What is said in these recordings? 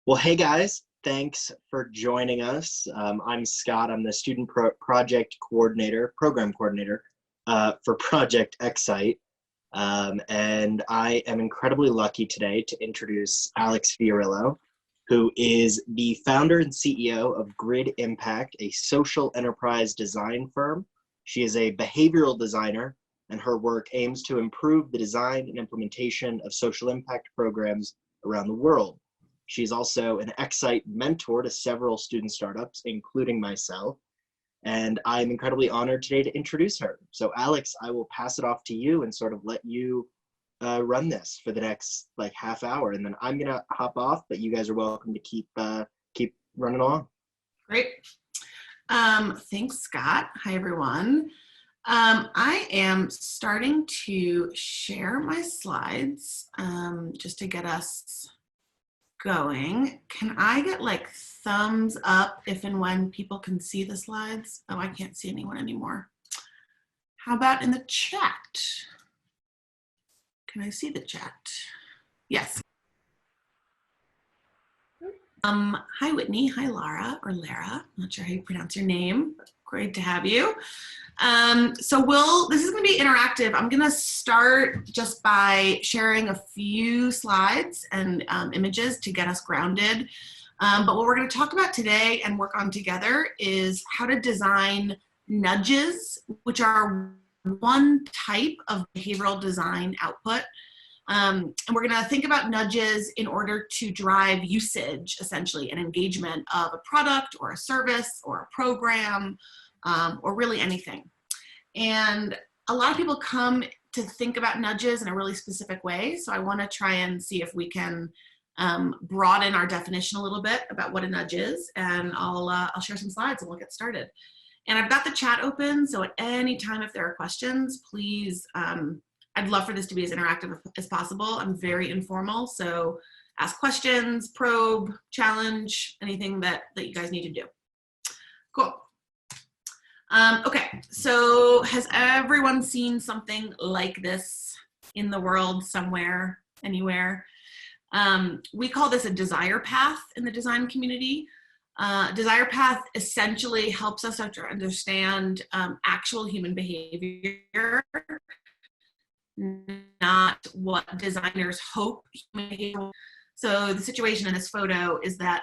Well, hey guys, thanks for joining us. I'm Scott. I'm the student program coordinator for Project X-ITE. And I am incredibly lucky today to introduce Alex Fiorillo, who is the founder and CEO of Grid Impact, a social enterprise design firm. She is a behavioral designer, and her work aims to improve the design and implementation of social impact programs around the world. She's also an X-ITE mentor to several student startups, including myself. And I'm incredibly honored today to introduce her. So Alex, I will pass it off to you and sort of let you run this for the next like half hour. And then I'm gonna hop off, but you guys are welcome to keep running along. Great. Thanks, Scott. Hi, everyone. I am starting to share my slides just to get us going. Can I get like thumbs up if and when people can see the slides? Oh, I can't see anyone anymore. How about in the chat? Can I see the chat? Yes. Hi, Whitney. Hi, Lara, or Lara. Not sure how you pronounce your name. Great to have you. This is going to be interactive. I'm going to start just by sharing a few slides and images to get us grounded. But what we're going to talk about today and work on together is how to design nudges, which are one type of behavioral design output. And we're going to think about nudges in order to drive usage, essentially, and engagement of a product or a service or a program or really anything. And a lot of people come to think about nudges in a really specific way. So I want to try and see if we can broaden our definition a little bit about what a nudge is. And I'll share some slides and we'll get started. And I've got the chat open. So at any time, if there are questions, please, I'd love for this to be as interactive as possible. I'm very informal, so ask questions, probe, challenge, anything that you guys need to do. Cool. Okay, so has everyone seen something like this in the world somewhere, anywhere? We call this a desire path in the design community. Desire path essentially helps us to understand actual human behavior, not what designers hope human behavior. So the situation in this photo is that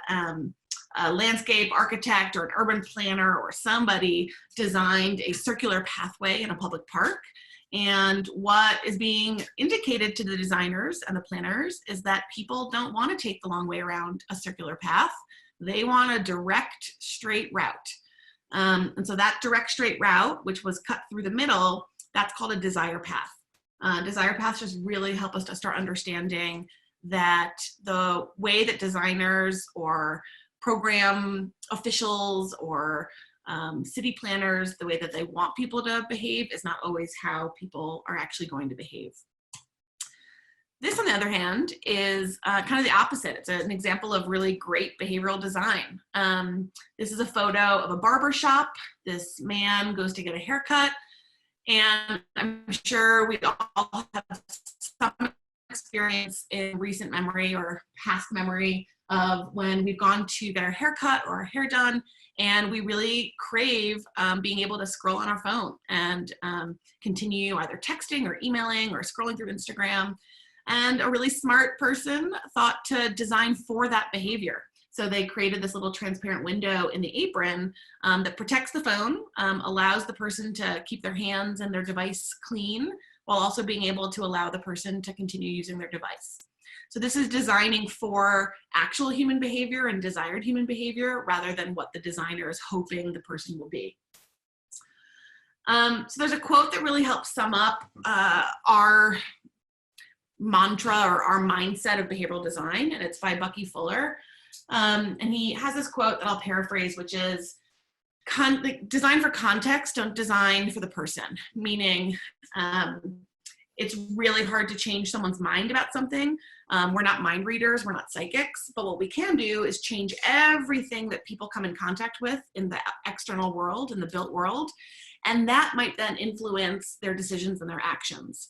a landscape architect or an urban planner or somebody designed a circular pathway in a public park. And what is being indicated to the designers and the planners is that people don't want to take the long way around a circular path. They want a direct, straight route. And so that direct, straight route, which was cut through the middle, that's called a desire path. Desire paths just really help us to start understanding that the way that designers or program officials or city planners, the way that they want people to behave is not always how people are actually going to behave. This, on the other hand, is kind of the opposite. It's an example of really great behavioral design. This is a photo of a barber shop. This man goes to get a haircut. And I'm sure we all have some experience in recent memory or past memory of when we've gone to get our haircut or our hair done, and we really crave being able to scroll on our phone and continue either texting or emailing or scrolling through Instagram. And a really smart person thought to design for that behavior. So they created this little transparent window in the apron that protects the phone, allows the person to keep their hands and their device clean, while also being able to allow the person to continue using their device. So this is designing for actual human behavior and desired human behavior rather than what the designer is hoping the person will be. So there's a quote that really helps sum up our mantra or our mindset of behavioral design, and it's by Bucky Fuller. And he has this quote that I'll paraphrase, which is, design for context, don't design for the person. Meaning, it's really hard to change someone's mind about something. We're not mind readers, we're not psychics, but what we can do is change everything that people come in contact with in the external world, in the built world, and that might then influence their decisions and their actions.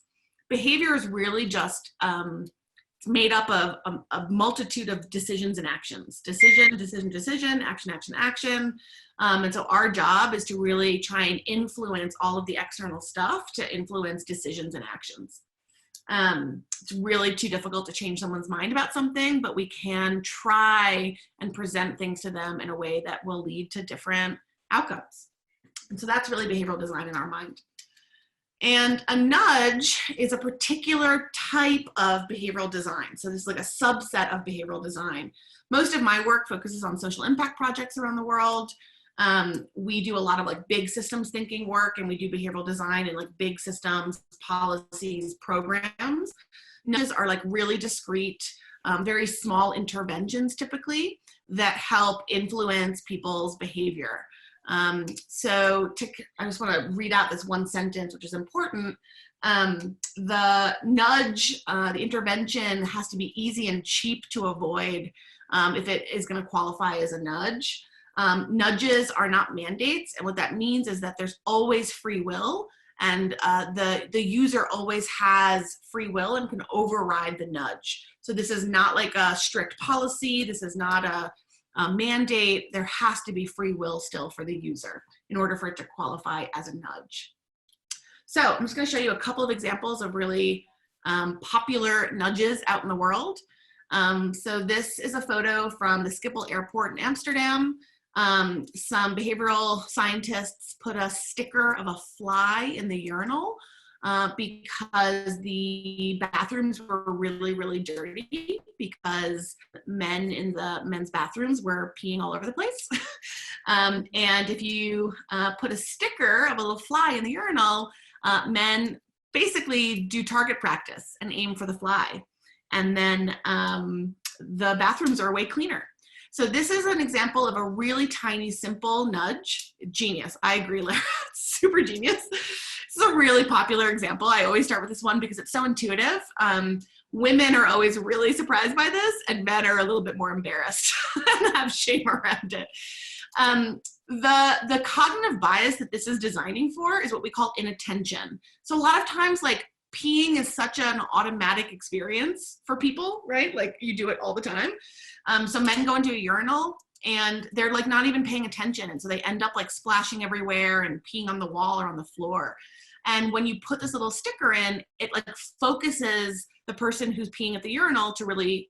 Behavior is really just It's made up of a multitude of decisions and actions. Decision, decision, decision, action, action, action. And so our job is to really try and influence all of the external stuff to influence decisions and actions. It's really too difficult to change someone's mind about something, but we can try and present things to them in a way that will lead to different outcomes. And so that's really behavioral design in our mind. And a nudge is a particular type of behavioral design. So this is like a subset of behavioral design. Most of my work focuses on social impact projects around the world. We do a lot of like big systems thinking work, and we do behavioral design in like big systems, policies, programs. Nudges are like really discrete, very small interventions typically that help influence people's behavior. I just want to read out this one sentence, which is important. The nudge, the intervention has to be easy and cheap to avoid if it is going to qualify as a nudge. Nudges are not mandates, and what that means is that there's always free will, and the user always has free will and can override the nudge. So this is not like a strict policy. This is not a mandate. There has to be free will still for the user in order for it to qualify as a nudge. So I'm just going to show you a couple of examples of really popular nudges out in the world. So this is a photo from the Schiphol Airport in Amsterdam. Some behavioral scientists put a sticker of a fly in the urinal because the bathrooms were really, really dirty because men in the men's bathrooms were peeing all over the place. And if you put a sticker of a little fly in the urinal, men basically do target practice and aim for the fly. And then the bathrooms are way cleaner. So this is an example of a really tiny, simple nudge. Genius. I agree, Lara. Super genius. This is a really popular example. I always start with this one because it's so intuitive. Women are always really surprised by this, and men are a little bit more embarrassed and have shame around it. The cognitive bias that this is designing for is what we call inattention. So a lot of times, like, peeing is such an automatic experience for people, right? Like, you do it all the time. So men go into a urinal and they're like not even paying attention. And so they end up like splashing everywhere and peeing on the wall or on the floor. And when you put this little sticker in, it like focuses the person who's peeing at the urinal to really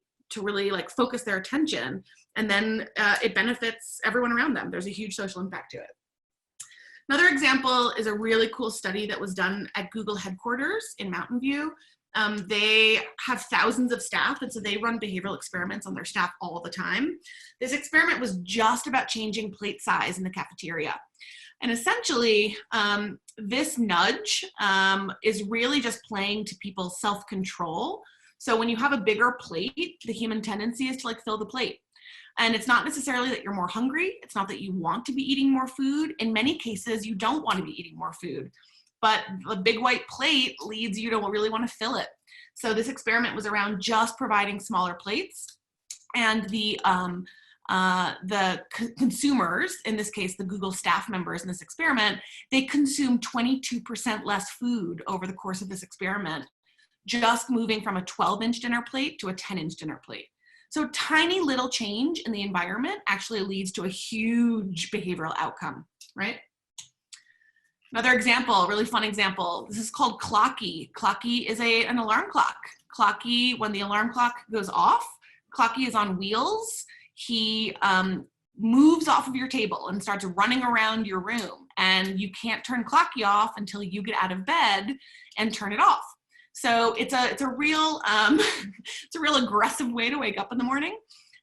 like focus their attention. And then it benefits everyone around them. There's a huge social impact to it. Another example is a really cool study that was done at Google headquarters in Mountain View. They have thousands of staff, and so they run behavioral experiments on their staff all the time. This experiment was just about changing plate size in the cafeteria. And essentially, this nudge is really just playing to people's self-control. So when you have a bigger plate, the human tendency is to like fill the plate. And it's not necessarily that you're more hungry. It's not that you want to be eating more food. In many cases, you don't want to be eating more food. But the big white plate leads you to really want to fill it. So this experiment was around just providing smaller plates. And the consumers, in this case, the Google staff members in this experiment, they consumed 22% less food over the course of this experiment, just moving from a 12-inch dinner plate to a 10-inch dinner plate. So tiny little change in the environment actually leads to a huge behavioral outcome, right? Another example, really fun example, this is called Clocky. Clocky is an alarm clock. Clocky, when the alarm clock goes off, Clocky is on wheels. He moves off of your table and starts running around your room, and you can't turn Clocky off until you get out of bed and turn it off. So it's a real it's a real aggressive way to wake up in the morning.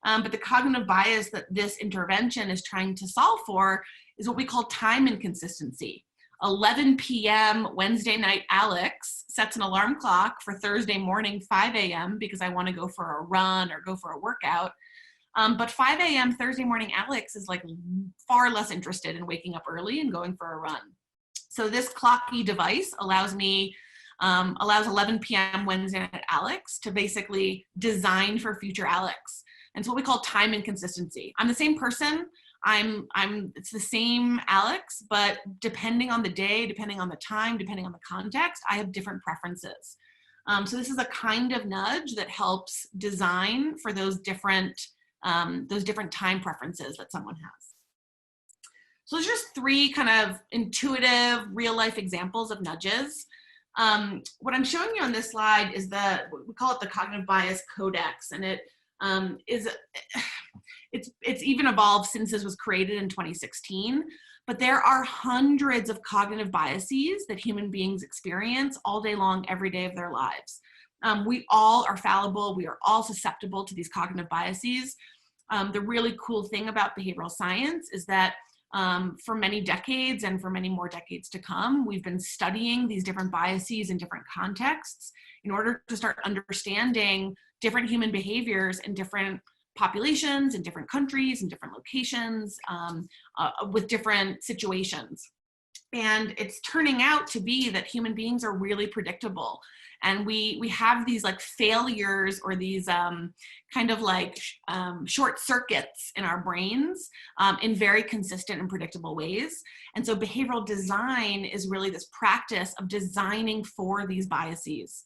But the cognitive bias that this intervention is trying to solve for is what we call time inconsistency. 11 p.m. Wednesday night Alex sets an alarm clock for Thursday morning 5 a.m. because I want to go for a run or go for a workout. But 5 a.m. Thursday morning Alex is like far less interested in waking up early and going for a run. So this Clocky device allows 11 p.m. Wednesday night Alex to basically design for future Alex. And it's what we call time inconsistency. I'm the same person. It's the same Alex, but depending on the day, depending on the time, depending on the context, I have different preferences. So this is a kind of nudge that helps design for those different time preferences that someone has. So there's just 3 kind of intuitive, real-life examples of nudges. What I'm showing you on this slide is we call it the cognitive bias codex, and it's even evolved since this was created in 2016. But there are hundreds of cognitive biases that human beings experience all day long, every day of their lives. We all are fallible. We are all susceptible to these cognitive biases. The really cool thing about behavioral science is that for many decades and for many more decades to come, we've been studying these different biases in different contexts in order to start understanding different human behaviors in different populations, in different countries, in different locations, with different situations. And it's turning out to be that human beings are really predictable. And we have these like failures or these kind of like short circuits in our brains in very consistent and predictable ways. And so behavioral design is really this practice of designing for these biases.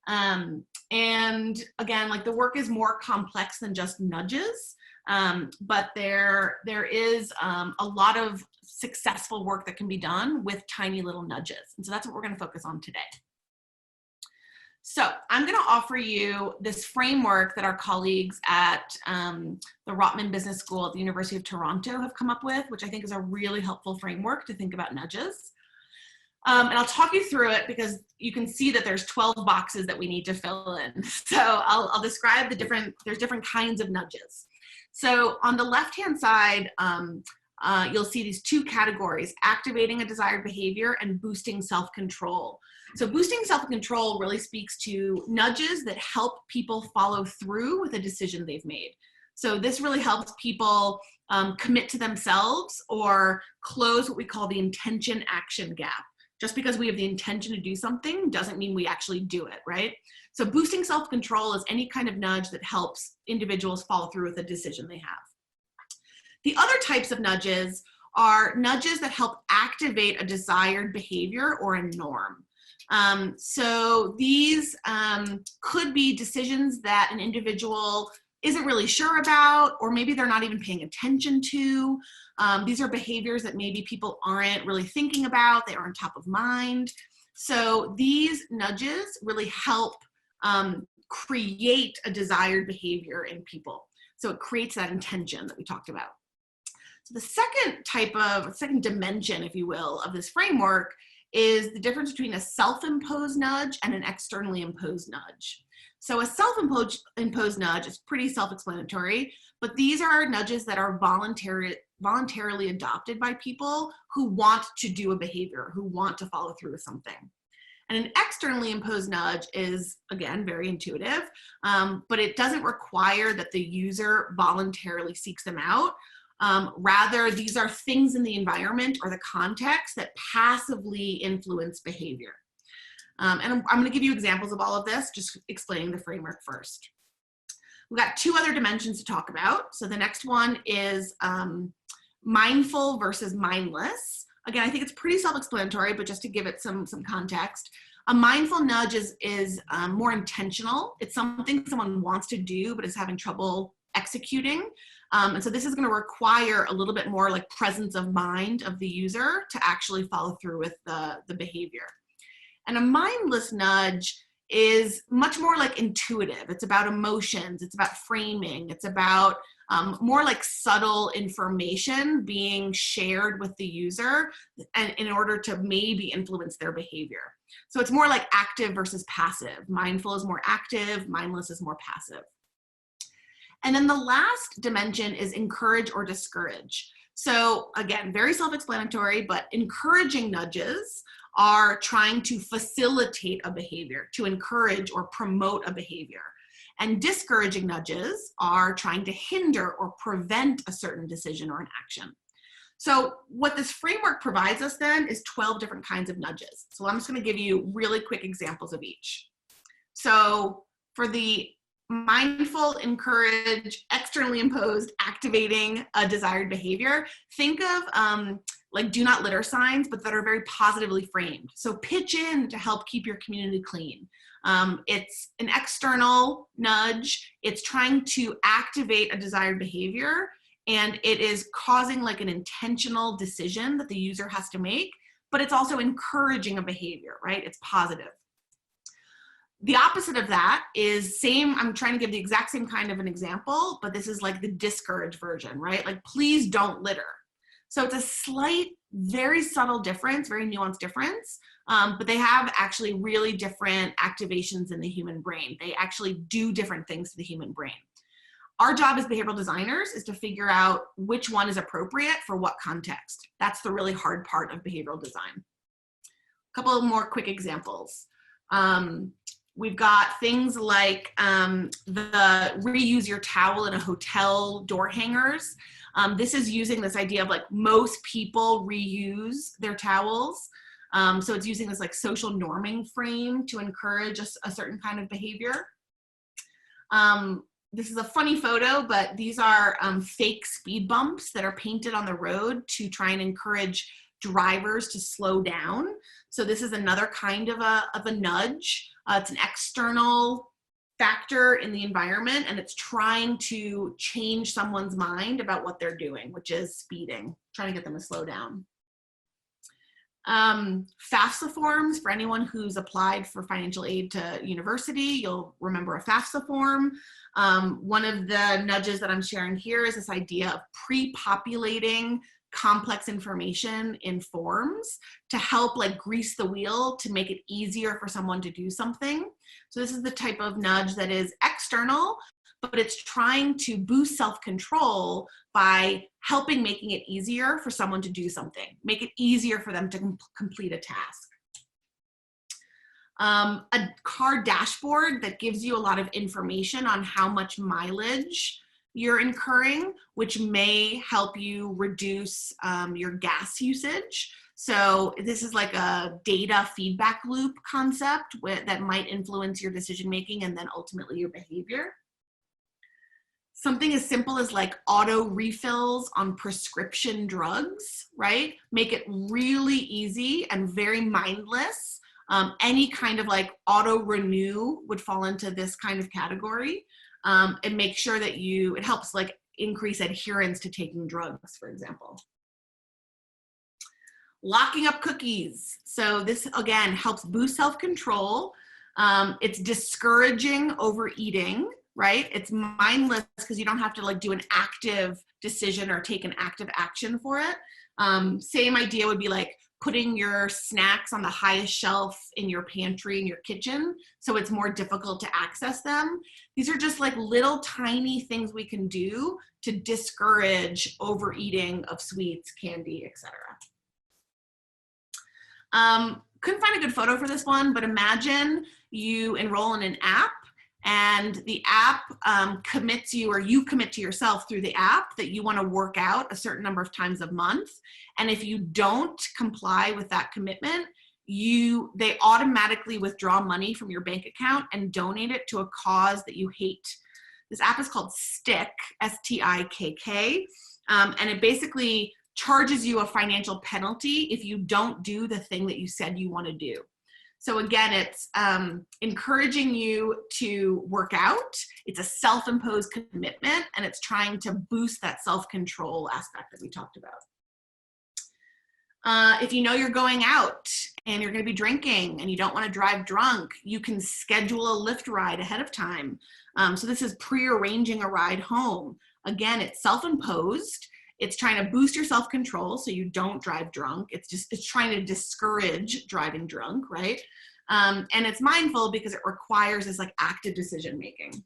And again, like the work is more complex than just nudges, but there is a lot of successful work that can be done with tiny little nudges. And so that's what we're going to focus on today. So I'm going to offer you this framework that our colleagues at the Rotman Business School at the University of Toronto have come up with, which I think is a really helpful framework to think about nudges. And I'll talk you through it because you can see that there's 12 boxes that we need to fill in. So I'll describe there's different kinds of nudges. So on the left-hand side, you'll see these 2 categories, activating a desired behavior and boosting self-control. So boosting self-control really speaks to nudges that help people follow through with a decision they've made. So this really helps people commit to themselves or close what we call the intention-action gap. Just because we have the intention to do something doesn't mean we actually do it, right? So boosting self-control is any kind of nudge that helps individuals follow through with a decision they have. The other types of nudges are nudges that help activate a desired behavior or a norm. So these could be decisions that an individual isn't really sure about, or maybe they're not even paying attention to. These are behaviors that maybe people aren't really thinking about, they aren't top of mind. So these nudges really help create a desired behavior in people. So it creates that intention that we talked about. So the second dimension, if you will, of this framework is the difference between a self-imposed nudge and an externally imposed nudge. So a self-imposed nudge is pretty self-explanatory, but these are nudges that are voluntarily adopted by people who want to do a behavior, who want to follow through with something. And an externally imposed nudge is, again, very intuitive, but it doesn't require that the user voluntarily seeks them out. Rather, these are things in the environment or the context that passively influence behavior. And I'm going to give you examples of all of this, just explaining the framework first. We've got 2 other dimensions to talk about. So the next one is mindful versus mindless. Again, I think it's pretty self-explanatory, but just to give it some context, a mindful nudge is more intentional. It's something someone wants to do, but is having trouble executing. And so this is going to require a little bit more like presence of mind of the user to actually follow through with the behavior. And a mindless nudge is much more like intuitive. It's about emotions, it's about framing, it's about more like subtle information being shared with the user and in order to maybe influence their behavior. So it's more like active versus passive. Mindful is more active, mindless is more passive. And then the last dimension is encourage or discourage. So again, very self-explanatory, but encouraging nudges are trying to facilitate a behavior, to encourage or promote a behavior. And discouraging nudges are trying to hinder or prevent a certain decision or an action. So what this framework provides us then is 12 different kinds of nudges. So I'm just going to give you really quick examples of each. So for the mindful, encourage, externally imposed, activating a desired behavior, think of like do not litter signs, but that are very positively framed. So pitch in to help keep your community clean. It's an external nudge. It's trying to activate a desired behavior, and it is causing like an intentional decision that the user has to make, but it's also encouraging a behavior, right? It's positive. The opposite of that is same, I'm trying to give the exact same kind of an example, but this is like the discourage version, right? Like, please don't litter. So it's a slight, very subtle difference, very nuanced difference, but they have actually really different activations in the human brain. They actually do different things to the human brain. Our job as behavioral designers is to figure out which one is appropriate for what context. That's the really hard part of behavioral design. A couple of more quick examples. We've got things like the reuse your towel in a hotel door hangers. This is using this idea of like most people reuse their towels. So it's using this like social norming frame to encourage a certain kind of behavior. This is a funny photo, but these are fake speed bumps that are painted on the road to try and encourage drivers to slow down. So this is another kind of a nudge. It's an external factor in the environment, and it's trying to change someone's mind about what they're doing, which is speeding, trying to get them to slow down. FAFSA forms, for anyone who's applied for financial aid to university, you'll remember a FAFSA form. One of the nudges that I'm sharing here is this idea of pre-populating complex information in forms to help like grease the wheel to make it easier for someone to do something. So this is the type of nudge that is external, but it's trying to boost self-control by helping making it easier for someone to do something, make it easier for them to complete a task. A car dashboard that gives you a lot of information on how much mileage you're incurring, which may help you reduce your gas usage. So this is like a data feedback loop concept that might influence your decision-making and then ultimately your behavior. Something as simple as like auto refills on prescription drugs, right? Make it really easy and very mindless. Any kind of like auto renew would fall into this kind of category. And make sure that it helps like increase adherence to taking drugs, for example. Locking up cookies. So this again helps boost self-control. It's discouraging overeating, right? It's mindless because you don't have to like do an active decision or take an active action for it. Same idea would be like putting your snacks on the highest shelf in your pantry in your kitchen, so it's more difficult to access them. These are just like little tiny things we can do to discourage overeating of sweets, candy, etc. Couldn't find a good photo for this one, but imagine you enroll in an app and the app commits you, or you commit to yourself through the app that you want to work out a certain number of times a month. And if you don't comply with that commitment, they automatically withdraw money from your bank account and donate it to a cause that you hate. This app is called Stick, S-T-I-K-K, and it basically charges you a financial penalty if you don't do the thing that you said you want to do. So again, it's encouraging you to work out. It's a self-imposed commitment, and it's trying to boost that self-control aspect that we talked about. If you know you're going out and you're going to be drinking and you don't want to drive drunk, you can schedule a Lyft ride ahead of time. So this is pre-arranging a ride home. Again, it's self-imposed. It's trying to boost your self-control so you don't drive drunk. It's trying to discourage driving drunk, right? And it's mindful because it requires this like active decision-making.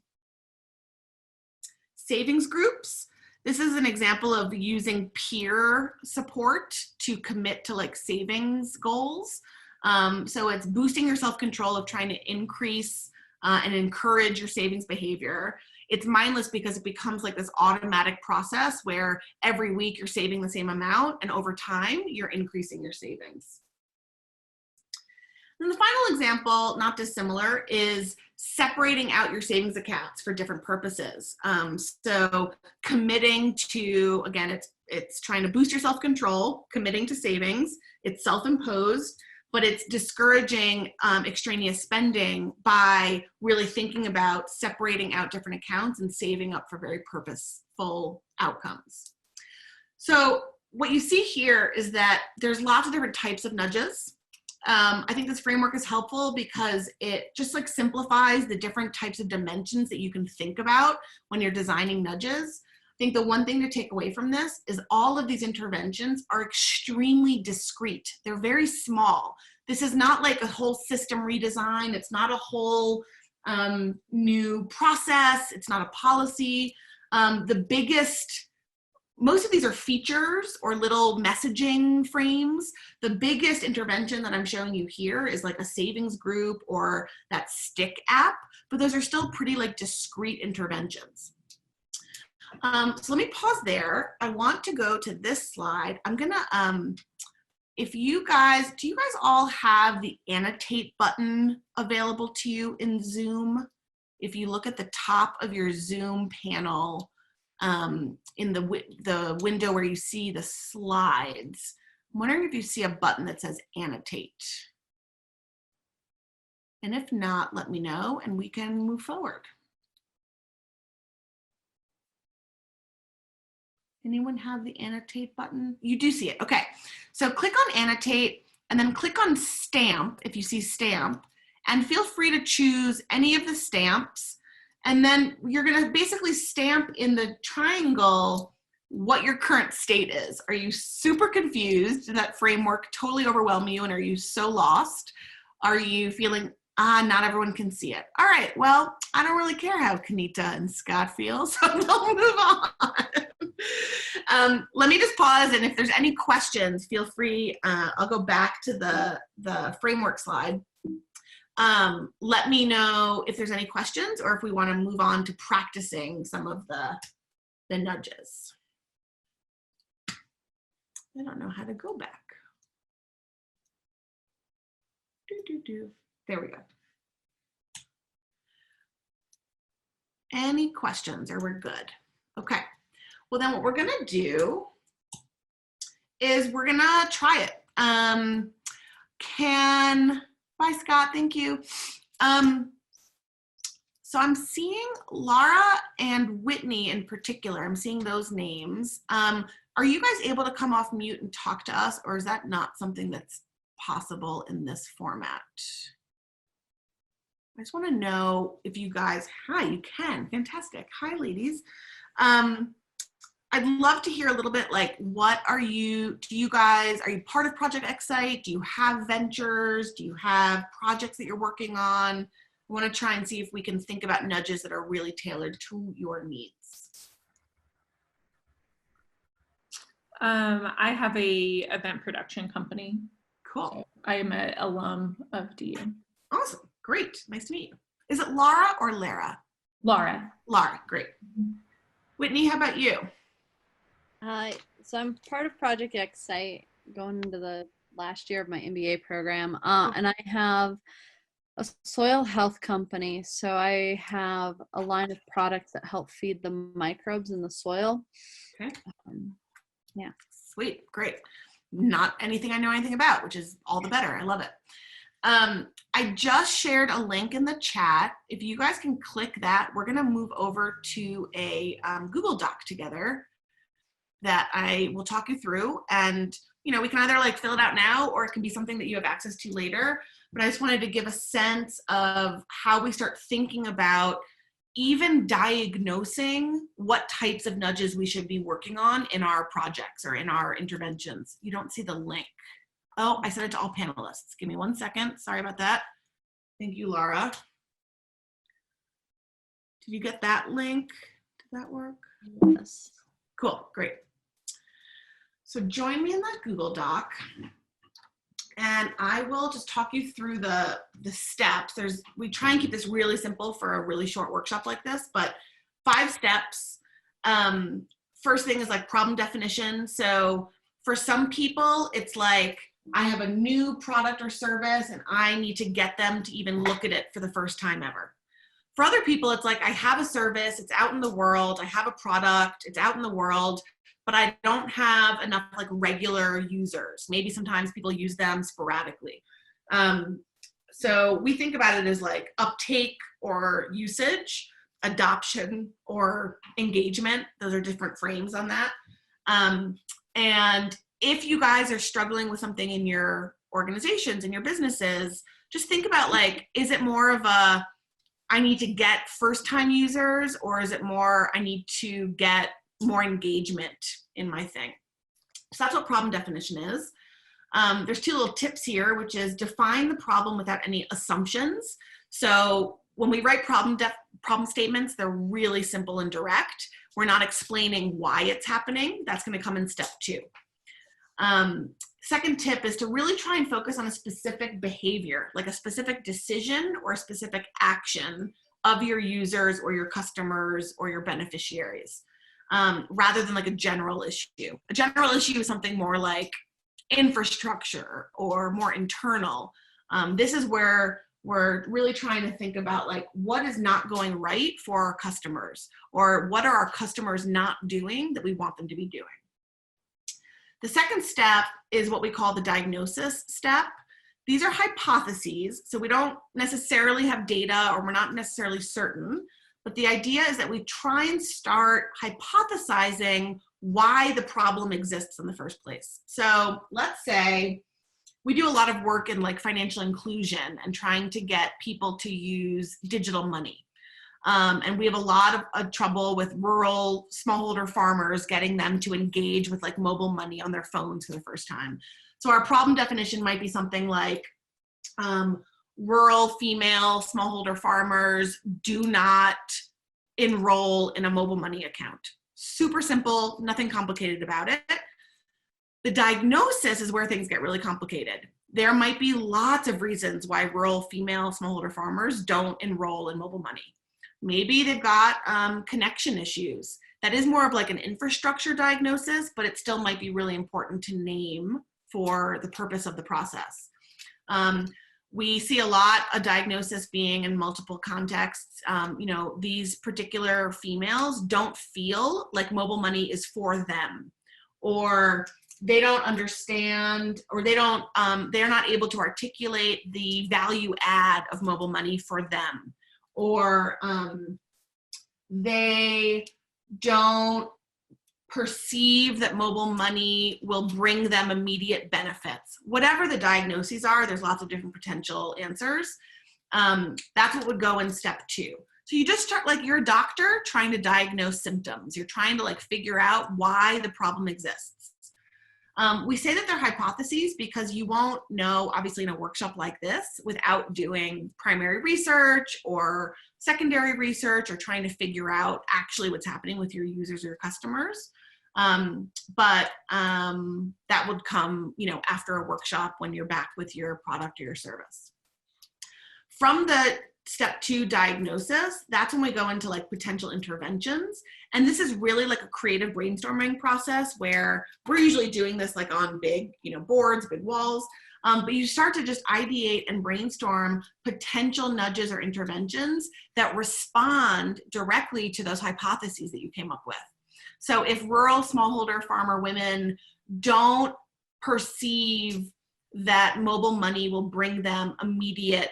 Savings groups. This is an example of using peer support to commit to like savings goals. So it's boosting your self-control of trying to increase and encourage your savings behavior. It's mindless because it becomes like this automatic process where every week you're saving the same amount, and over time you're increasing your savings. And the final example, not dissimilar, is separating out your savings accounts for different purposes. So committing to, again, it's it's trying to boost your self-control, committing to savings. It's self-imposed, but it's discouraging extraneous spending by really thinking about separating out different accounts and saving up for very purposeful outcomes. So what you see here is that there's lots of different types of nudges. I think this framework is helpful because it just like simplifies the different types of dimensions that you can think about when you're designing nudges. I think the one thing to take away from this is all of these interventions are extremely discrete. They're very small. This is not like a whole system redesign. It's not a whole new process. It's not a policy. Most of these are features or little messaging frames. The biggest intervention that I'm showing you here is like a savings group or that stick app, but those are still pretty like discrete interventions. So let me pause there. I want to go to this slide. I'm gonna, do you guys all have the annotate button available to you in Zoom? If you look at the top of your Zoom panel, in the window where you see the slides, I'm wondering if you see a button that says annotate. And if not, let me know and we can move forward. Anyone have the annotate button? You do see it, okay. So click on annotate and then click on stamp if you see stamp, and feel free to choose any of the stamps. And then you're gonna basically stamp in the triangle what your current state is. Are you super confused? Did that framework totally overwhelm you and are you so lost? Are you feeling, not everyone can see it? All right, well, I don't really care how Kanita and Scott feel, so we'll move on. Let me just pause, and if there's any questions, feel free. I'll go back to the framework slide. Let me know if there's any questions or if we want to move on to practicing some of the nudges. I don't know how to go back. There we go. Any questions or we're good? Okay. Well, then what we're going to do is we're going to try it. Bye, Scott. Thank you. So I'm seeing Laura and Whitney in particular. I'm seeing those names. Are you guys able to come off mute and talk to us, or is that not something that's possible in this format? I just want to know if you guys, hi, you can. Fantastic. Hi, ladies. I'd love to hear a little bit like, are you part of Project X-ITE? Do you have ventures? Do you have projects that you're working on? I want to try and see if we can think about nudges that are really tailored to your needs. I have a event production company. Cool. So I am an alum of DU. Awesome. Great. Nice to meet you. Is it Laura or Lara? Laura. Laura. Great. Whitney, how about you? So I'm part of Project X-ITE, going into the last year of my MBA program, and I have a soil health company. So I have a line of products that help feed the microbes in the soil. Okay. Yeah. Sweet. Great. Not anything I know anything about, which is all the better. I love it. I just shared a link in the chat. If you guys can click that, we're going to move over to a Google Doc together that I will talk you through. And, you know, we can either like fill it out now, or it can be something that you have access to later. But I just wanted to give a sense of how we start thinking about even diagnosing what types of nudges we should be working on in our projects or in our interventions. You don't see the link. Oh, I sent it to all panelists. Give me 1 second. Sorry about that. Thank you, Laura. Did you get that link? Did that work? Yes. Cool, great. So join me in that Google Doc, and I will just talk you through the steps. We try and keep this really simple for a really short workshop like this, but 5 steps. First thing is like problem definition. So for some people, it's like, I have a new product or service and I need to get them to even look at it for the first time ever. For other people, it's like, I have a service, it's out in the world, I have a product, it's out in the world, but I don't have enough like regular users. Maybe sometimes people use them sporadically. So we think about it as like uptake or usage, adoption or engagement. Those are different frames on that. And if you guys are struggling with something in your organizations and your businesses, just think about like, is it more of a, I need to get first-time users, or is it more, I need to get more engagement in my thing? So that's what problem definition is. There's two little tips here, which is define the problem without any assumptions. So when we write problem statements, they're really simple and direct. We're not explaining why it's happening. That's going to come in step 2. Second tip is to really try and focus on a specific behavior, like a specific decision or a specific action of your users or your customers or your beneficiaries, rather than like a general issue. A general issue is something more like infrastructure or more internal. This is where we're really trying to think about like, what is not going right for our customers, or what are our customers not doing that we want them to be doing? The second step is what we call the diagnosis step. These are hypotheses, so we don't necessarily have data, or we're not necessarily certain, but the idea is that we try and start hypothesizing why the problem exists in the first place. So let's say we do a lot of work in like financial inclusion and trying to get people to use digital money. And we have a lot of trouble with rural smallholder farmers, getting them to engage with like mobile money on their phones for the first time. So our problem definition might be something like rural female smallholder farmers do not enroll in a mobile money account. Super simple, nothing complicated about it. The diagnosis is where things get really complicated. There might be lots of reasons why rural female smallholder farmers don't enroll in mobile money. Maybe they've got connection issues. That is more of like an infrastructure diagnosis, but it still might be really important to name for the purpose of the process. We see a lot of diagnosis being in multiple contexts. You know, these particular females don't feel like mobile money is for them, or they don't understand, or they're not able to articulate the value add of mobile money for them, or they don't perceive that mobile money will bring them immediate benefits. Whatever the diagnoses are, there's lots of different potential answers. That's what would go in step 2. So you just start like you're a doctor trying to diagnose symptoms. You're trying to like figure out why the problem exists. We say that they're hypotheses because you won't know, obviously, in a workshop like this without doing primary research or secondary research or trying to figure out actually what's happening with your users or your customers. But that would come, you know, after a workshop when you're back with your product or your service. From the step 2 diagnosis, that's when we go into like potential interventions. And this is really like a creative brainstorming process where we're usually doing this like on big, you know, boards, big walls. But you start to just ideate and brainstorm potential nudges or interventions that respond directly to those hypotheses that you came up with. So if rural smallholder farmer women don't perceive that mobile money will bring them immediate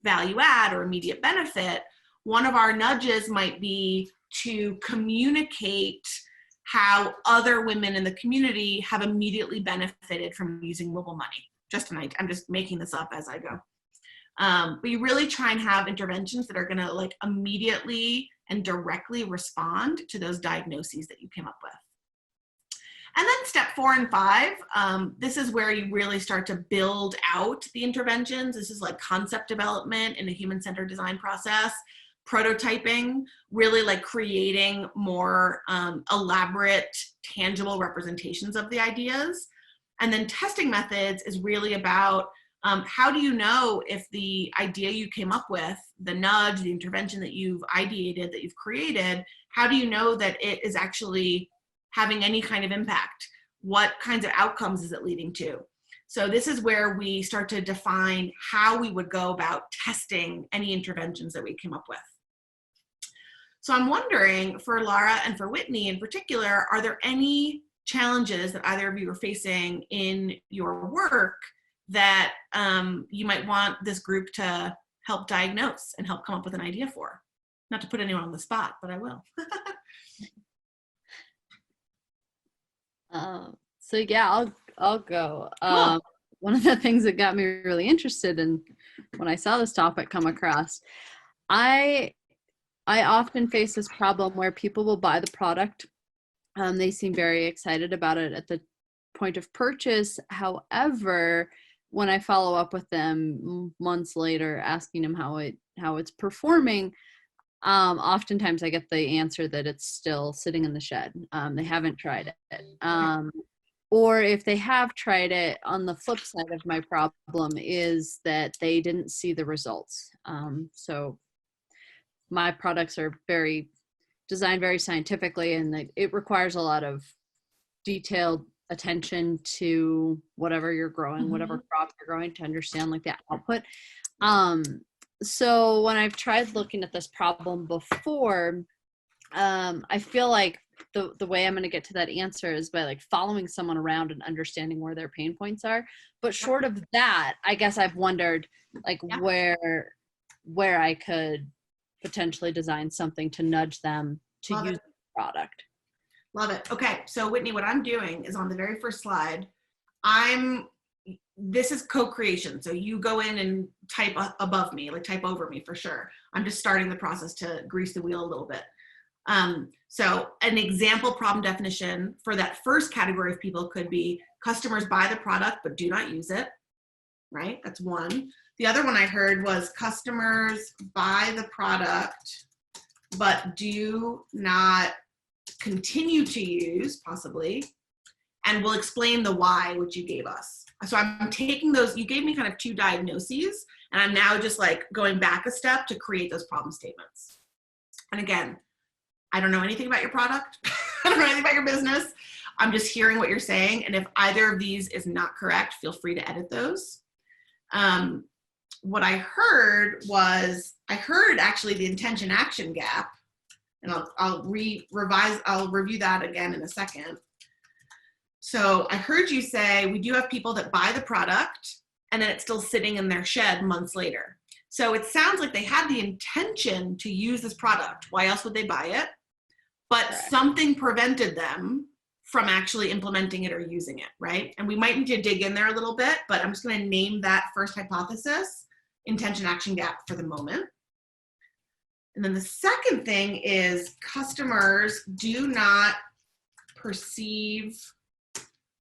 value add or immediate benefit, one of our nudges might be to communicate how other women in the community have immediately benefited from using mobile money. I'm just making this up as I go. But you really try and have interventions that are going to like immediately and directly respond to those diagnoses that you came up with. And then step 4 and 5, this is where you really start to build out the interventions. This is like concept development in a human-centered design process, prototyping, really like creating more elaborate, tangible representations of the ideas. And then testing methods is really about how do you know if the idea you came up with, the nudge, the intervention that you've ideated, that you've created, how do you know that it is actually having any kind of impact? What kinds of outcomes is it leading to? So this is where we start to define how we would go about testing any interventions that we came up with. So I'm wondering, for Laura and for Whitney in particular, are there any challenges that either of you are facing in your work that you might want this group to help diagnose and help come up with an idea for. Not to put anyone on the spot, but I will. So yeah, I'll go. Cool. One of the things that got me really interested in when I saw this topic come across, I often face this problem where people will buy the product. They seem very excited about it at the point of purchase. However, when I follow up with them months later, asking them how it's performing, oftentimes I get the answer that it's still sitting in the shed. They haven't tried it. Or if they have tried it, on the flip side of my problem is that they didn't see the results. So my products are designed very scientifically, and it requires a lot of detailed attention to whatever you're growing, whatever crop you're growing, to understand like the output. So when I've tried looking at this problem before, I feel like the way I'm going to get to that answer is by like following someone around and understanding where their pain points are. But short of that, I guess I've wondered like where I could potentially design something to nudge them to use the product. Love it. Okay, so Whitney, what I'm doing is on the very first slide, this is co-creation. So you go in and type above me, like type over me for sure. I'm just starting the process to grease the wheel a little bit. So an example problem definition for that first category of people could be customers buy the product but do not use it, right? That's one. The other one I heard was customers buy the product but do not continue to use, possibly, and we'll explain the why, which you gave us. So I'm taking those, you gave me kind of two diagnoses, and I'm now just like going back a step to create those problem statements. And again, I don't know anything about your product. I don't know anything about your business. I'm just hearing what you're saying. And if either of these is not correct, feel free to edit those. What I heard was, actually the intention action gap, and I'll review that again in a second. So I heard you say we do have people that buy the product and then it's still sitting in their shed months later. So it sounds like they had the intention to use this product. Why else would they buy it? But something prevented them from actually implementing it or using it, right? And we might need to dig in there a little bit, but I'm just going to name that first hypothesis intention action gap for the moment. And then the second thing is customers do not perceive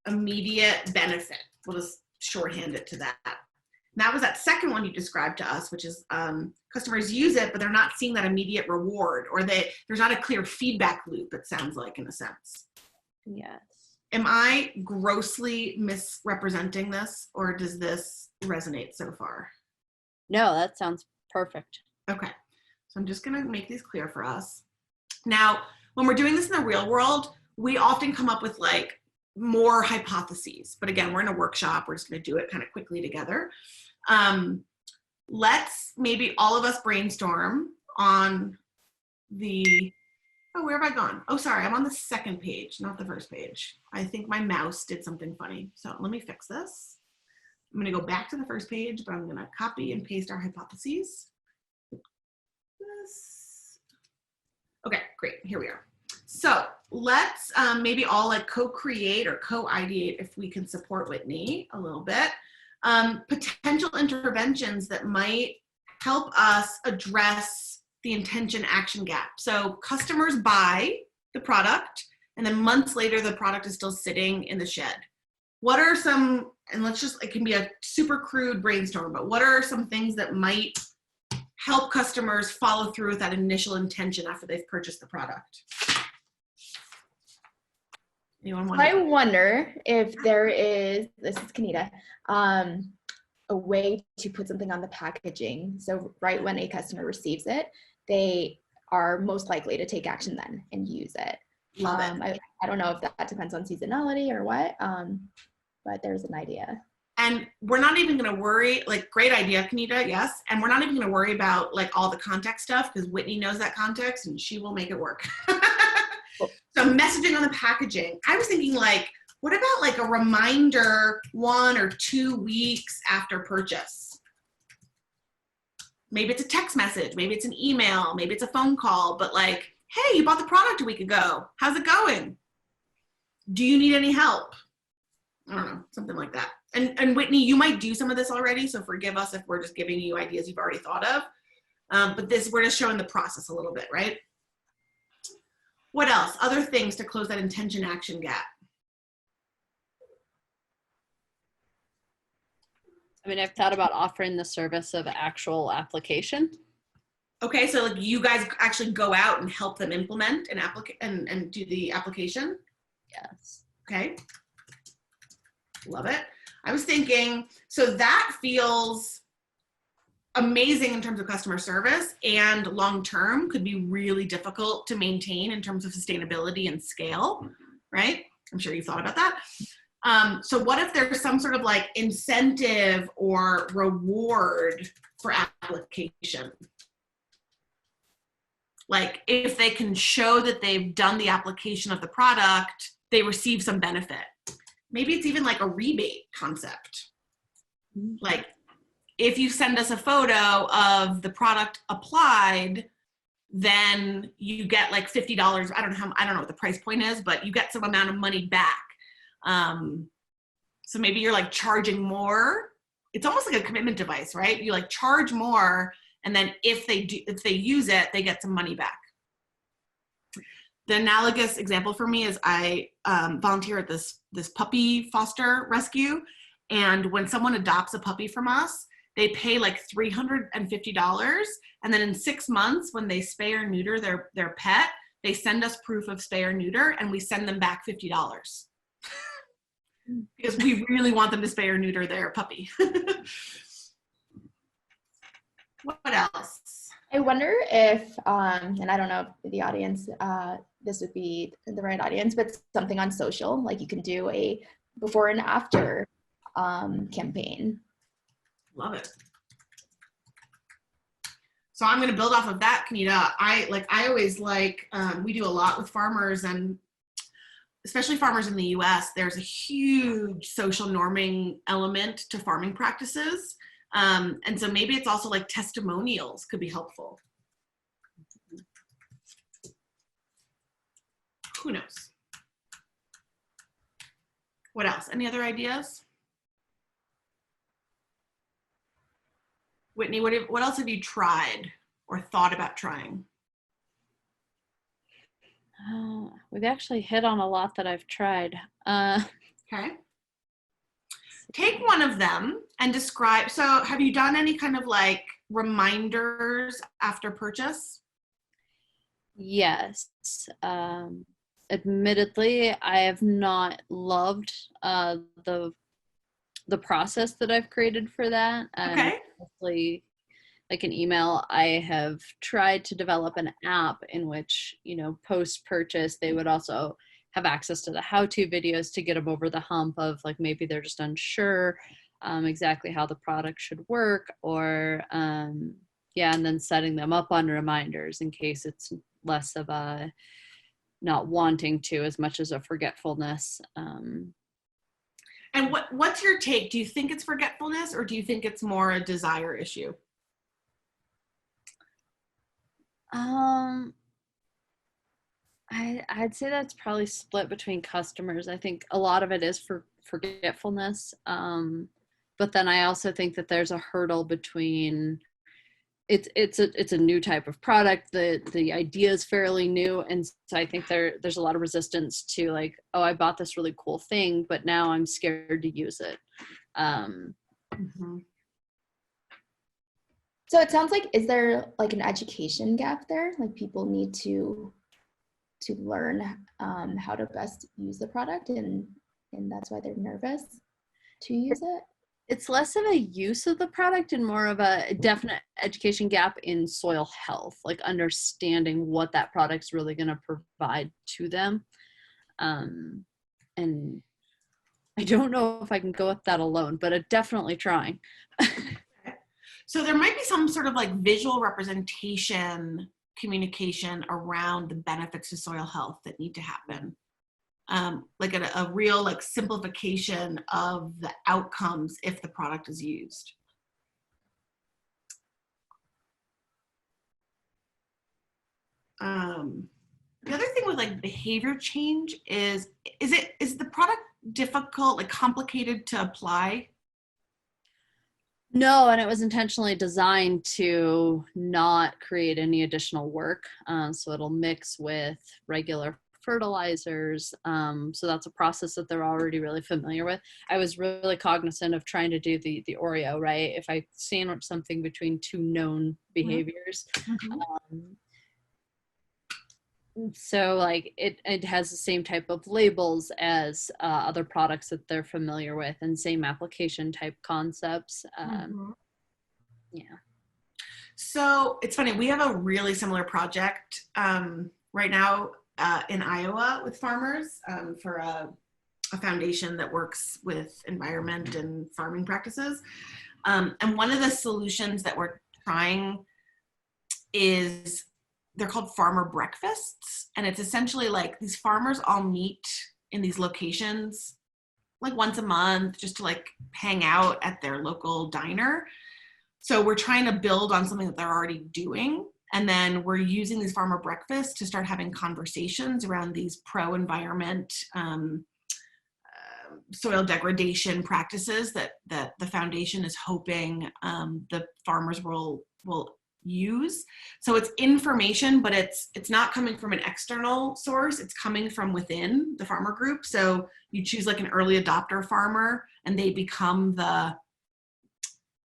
immediate benefit. We'll just shorthand it to that. And that was that second one you described to us, which is customers use it, but they're not seeing that immediate reward, or there's not a clear feedback loop, it sounds like, in a sense. Yes. Am I grossly misrepresenting this, or does this resonate so far? No, that sounds perfect. Okay. So I'm just going to make these clear for us. Now, when we're doing this in the real world, we often come up with like more hypotheses. But again, we're in a workshop. We're just going to do it kind of quickly together. Let's maybe all of us brainstorm on the, oh, where have I gone? Oh, sorry, I'm on the second page, not the first page. I think my mouse did something funny. So let me fix this. I'm going to go back to the first page, but I'm going to copy and paste our hypotheses. Okay, great. Here we are. So let's maybe all like co-create or co-ideate, if we can support Whitney a little bit, potential interventions that might help us address the intention action gap. So customers buy the product and then months later the product is still sitting in the shed. What are some, and let's just, it can be a super crude brainstorm, but what are some things that might help customers follow through with that initial intention after they've purchased the product? Anyone want to? I wonder if there is, this is Kanita, a way to put something on the packaging. So right when a customer receives it, they are most likely to take action then and use it. Love it. I don't know if that depends on seasonality or what, but there's an idea. And we're not even going to worry, like, great idea, Kanita, yes. And we're not even going to worry about like all the context stuff because Whitney knows that context and she will make it work. So messaging on the packaging. I was thinking like, what about like a reminder 1 or 2 weeks after purchase? Maybe it's a text message, maybe it's an email, maybe it's a phone call, but like, hey, you bought the product a week ago. How's it going? Do you need any help? I don't know, something like that. And Whitney, you might do some of this already, so forgive us if we're just giving you ideas you've already thought of. But we're just showing the process a little bit, right? What else? Other things to close that intention action gap. I mean, I've thought about offering the service of actual application. Okay, so like you guys actually go out and help them implement and do the application? Yes. Okay. Love it. I was thinking, so that feels amazing in terms of customer service, and long-term could be really difficult to maintain in terms of sustainability and scale, right? I'm sure you thought about that. So what if there's some sort of like incentive or reward for application? Like if they can show that they've done the application of the product, they receive some benefit. Maybe it's even like a rebate concept. Like if you send us a photo of the product applied, then you get like $50. I don't know what the price point is, but you get some amount of money back. So maybe you're like charging more. It's almost like a commitment device, right? You like charge more, and then if they use it, they get some money back. The analogous example for me is I volunteer at this puppy foster rescue, and when someone adopts a puppy from us, they pay like $350, and then in 6 months, when they spay or neuter their pet, they send us proof of spay or neuter, and we send them back $50 because we really want them to spay or neuter their puppy. What else? I wonder if, and I don't know if the audience, this would be the right audience, but something on social, like you can do a before and after campaign. Love it. So I'm going to build off of that, Kanita. I always like, we do a lot with farmers, and especially farmers in the US, there's a huge social norming element to farming practices. And so maybe it's also like testimonials could be helpful. Who knows? What else? Any other ideas? Whitney, what else have you tried or thought about trying? We've actually hit on a lot that I've tried. Okay. Take one of them and describe. So have you done any kind of like reminders after purchase? Yes. Admittedly, I have not loved the process that I've created for that. Okay. Mostly like an email. I have tried to develop an app in which, post-purchase, they would also have access to the how-to videos to get them over the hump of like maybe they're just unsure exactly how the product should work, or and then setting them up on reminders in case it's less of a not wanting to as much as a forgetfulness. And what's your take? Do you think it's forgetfulness, or do you think it's more a desire issue? I'd say that's probably split between customers. I think a lot of it is for forgetfulness. But then I also think that there's a hurdle between it's a new type of product. The idea is fairly new, and so I think there's a lot of resistance to like, oh, I bought this really cool thing, but now I'm scared to use it. So it sounds like, is there like an education gap there? Like people need to learn how to best use the product, and that's why they're nervous to use it? It's less of a use of the product and more of a definite education gap in soil health, like understanding what that product's really going to provide to them. And I don't know if I can go with that alone, but I'm definitely trying. So there might be some sort of like visual representation communication around the benefits to soil health that need to happen. Like a real like simplification of the outcomes if the product is used. The other thing with like behavior change is the product difficult, like complicated to apply? No, and it was intentionally designed to not create any additional work. So it'll mix with regular fertilizers. So that's a process that they're already really familiar with. I was really cognizant of trying to do the Oreo, right? If I sandwich something between two known behaviors. So like it has the same type of labels as other products that they're familiar with, and same application type concepts. Yeah. So it's funny, we have a really similar project right now in Iowa with farmers for a foundation that works with environment and farming practices. And one of the solutions that we're trying is, they're called farmer breakfasts. And it's essentially like these farmers all meet in these locations like once a month just to like hang out at their local diner. So we're trying to build on something that they're already doing. And then we're using these farmer breakfasts to start having conversations around these pro-environment soil degradation practices that the foundation is hoping the farmers will use. So it's information, but it's not coming from an external source. It's coming from within the farmer group. So you choose like an early adopter farmer and they become the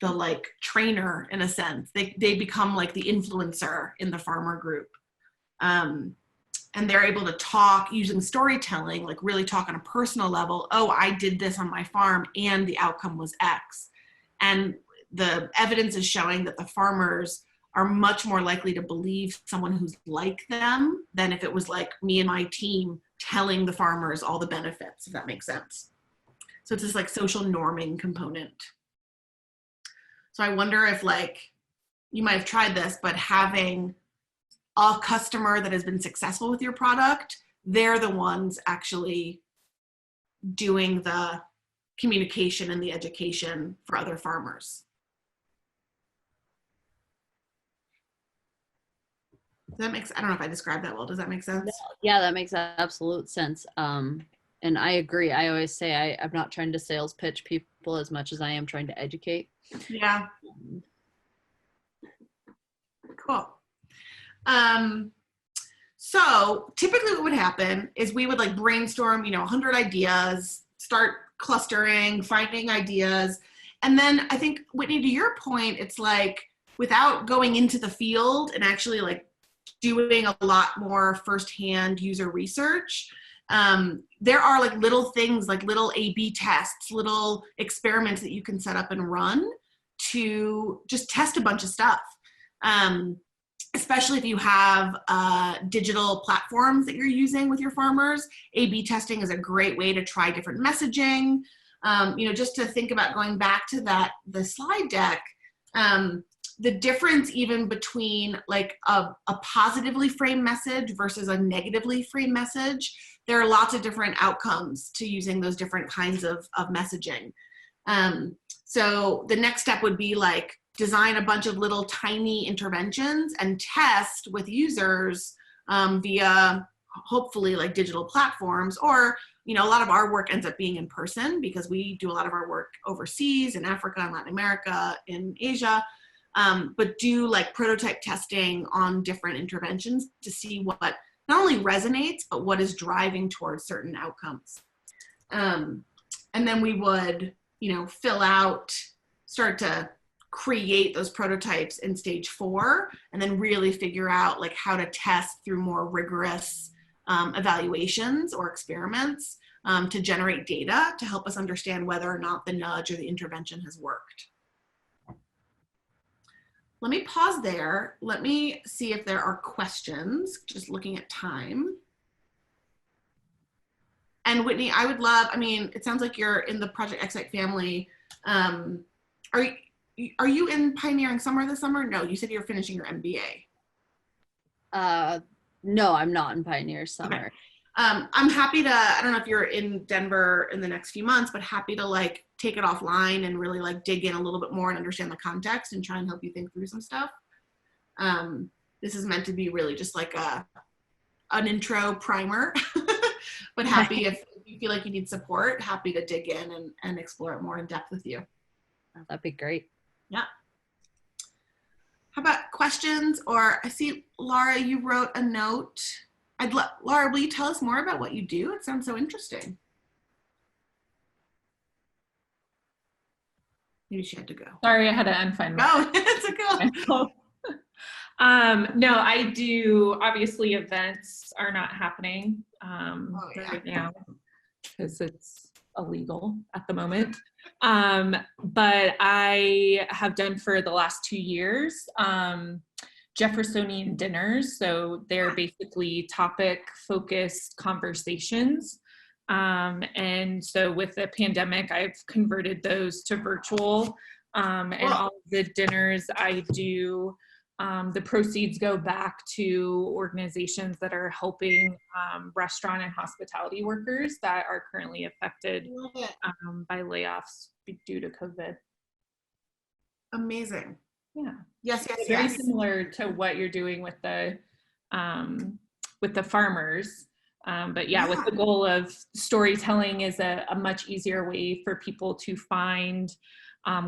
like trainer in a sense. They become like the influencer in the farmer group. And they're able to talk using storytelling, like really talk on a personal level. Oh, I did this on my farm and the outcome was X. And the evidence is showing that the farmers are much more likely to believe someone who's like them than if it was like me and my team telling the farmers all the benefits, if that makes sense. So it's this like social norming component. So I wonder if like, you might have tried this, but having a customer that has been successful with your product, they're the ones actually doing the communication and the education for other farmers. Does that make sense? I don't know if I described that well. Does that make sense? Yeah, that makes absolute sense. And I agree. I always say I'm not trying to sales pitch people as much as I am trying to educate. Yeah. Cool. So typically what would happen is we would like brainstorm, 100 ideas, start clustering, finding ideas. And then I think, Whitney, to your point, it's like without going into the field and actually like doing a lot more firsthand user research, there are like little things, like little A/B tests, little experiments that you can set up and run to just test a bunch of stuff. Especially if you have digital platforms that you're using with your farmers, A/B testing is a great way to try different messaging. Just to think about going back to the slide deck, the difference even between like a positively framed message versus a negatively framed message, there are lots of different outcomes to using those different kinds of messaging. So the next step would be like design a bunch of little tiny interventions and test with users via hopefully like digital platforms, or a lot of our work ends up being in person because we do a lot of our work overseas in Africa and Latin America, in Asia. But do like prototype testing on different interventions to see what not only resonates, but what is driving towards certain outcomes. And then we would, fill out, start to create those prototypes in stage 4, and then really figure out like how to test through more rigorous evaluations or experiments to generate data to help us understand whether or not the nudge or the intervention has worked. Let me pause there. Let me see if there are questions, just looking at time. And Whitney, I would love, it sounds like you're in the Project X-ITE family. Are you in Pioneering Summer this summer? No, you said you're finishing your MBA. No, I'm not in Pioneer Summer. Okay. I'm happy to, I don't know if you're in Denver in the next few months, but happy to like take it offline and really like dig in a little bit more and understand the context and try and help you think through some stuff. This is meant to be really just like an intro primer, but happy if you feel like you need support, happy to dig in and explore it more in depth with you. That'd be great. Yeah. How about questions? Or I see, Laura, you wrote a note. Laura, will you tell us more about what you do? It sounds so interesting. Maybe she had to go. Sorry, I had to unfind No, it's a go. No, I do, obviously events are not happening right now because it's illegal at the moment. But I have done for the last 2 years Jeffersonian dinners. So they're basically topic focused conversations. And so with the pandemic, I've converted those to virtual. And all of the dinners I do, the proceeds go back to organizations that are helping restaurant and hospitality workers that are currently affected by layoffs due to COVID. Amazing. Yeah. Yes, yes, Very yes. similar to what you're doing with the farmers. But yeah, with the goal of storytelling is a much easier way for people to find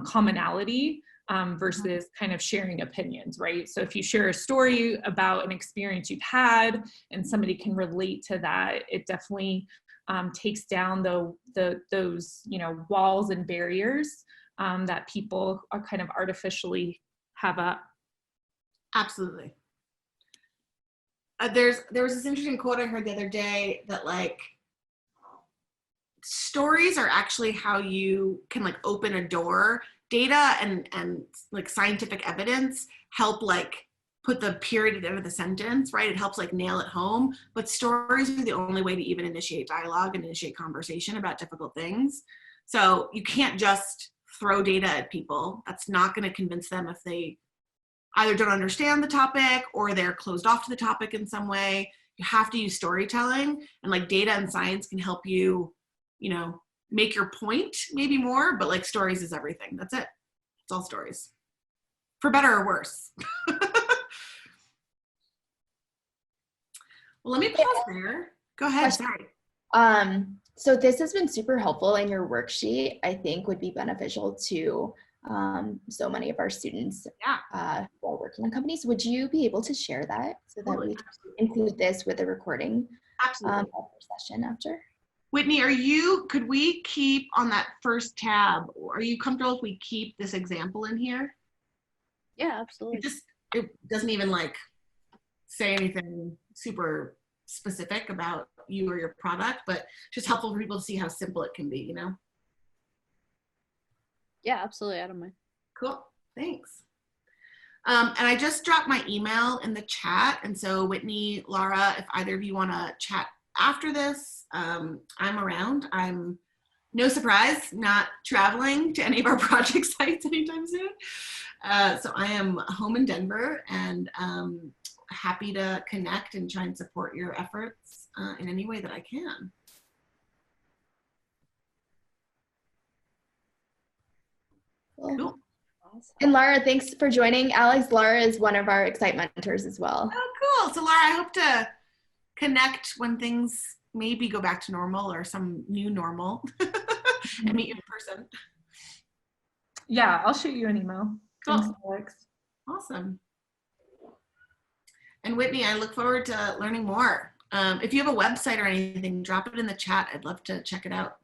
commonality versus kind of sharing opinions, right? So if you share a story about an experience you've had and somebody can relate to that, it definitely takes down those walls and barriers that people are kind of artificially have up. Absolutely. There was this interesting quote I heard the other day that like stories are actually how you can like open a door. Data and like scientific evidence help like put the period at the end of the sentence, right? It helps like nail it home, but stories are the only way to even initiate dialogue and initiate conversation about difficult things. So you can't just throw data at people. That's not going to convince them if they either don't understand the topic or they're closed off to the topic in some way. You have to use storytelling, and like data and science can help you, make your point maybe more, but like stories is everything. That's it. It's all stories, for better or worse. Well, let me pause there. Go ahead. Sorry. So this has been super helpful, and your worksheet I think would be beneficial to so many of our students who are working on companies. Would you be able to share that so that we can include this with the recording of the session after? Whitney, could we keep on that first tab? Are you comfortable if we keep this example in here? Yeah, absolutely. It doesn't even like say anything super specific about you or your product, but just helpful for people to see how simple it can be, Yeah, absolutely. I don't mind. Cool. Thanks. And I just dropped my email in the chat. And so Whitney, Laura, if either of you want to chat after this, I'm around. I'm, no surprise, not traveling to any of our project sites anytime soon. So I am home in Denver and happy to connect and try and support your efforts in any way that I can. Cool. And Laura, thanks for joining. Laura is one of our X-ITE mentors as well. Oh, cool. So Laura, I hope to connect when things maybe go back to normal or some new normal and meet you in person. Yeah, I'll shoot you an email. Cool. Thanks, Alex. Awesome. And Whitney, I look forward to learning more. If you have a website or anything, drop it in the chat. I'd love to check it out.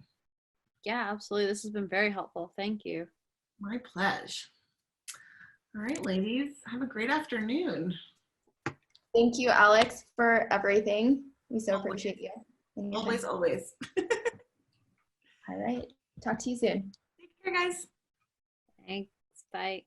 Yeah, absolutely. This has been very helpful. Thank you. My pleasure. All right, ladies, have a great afternoon. Thank you, Alex, for everything. We so appreciate you. Always, always. All right. Talk to you soon. Take care, guys. Thanks. Bye.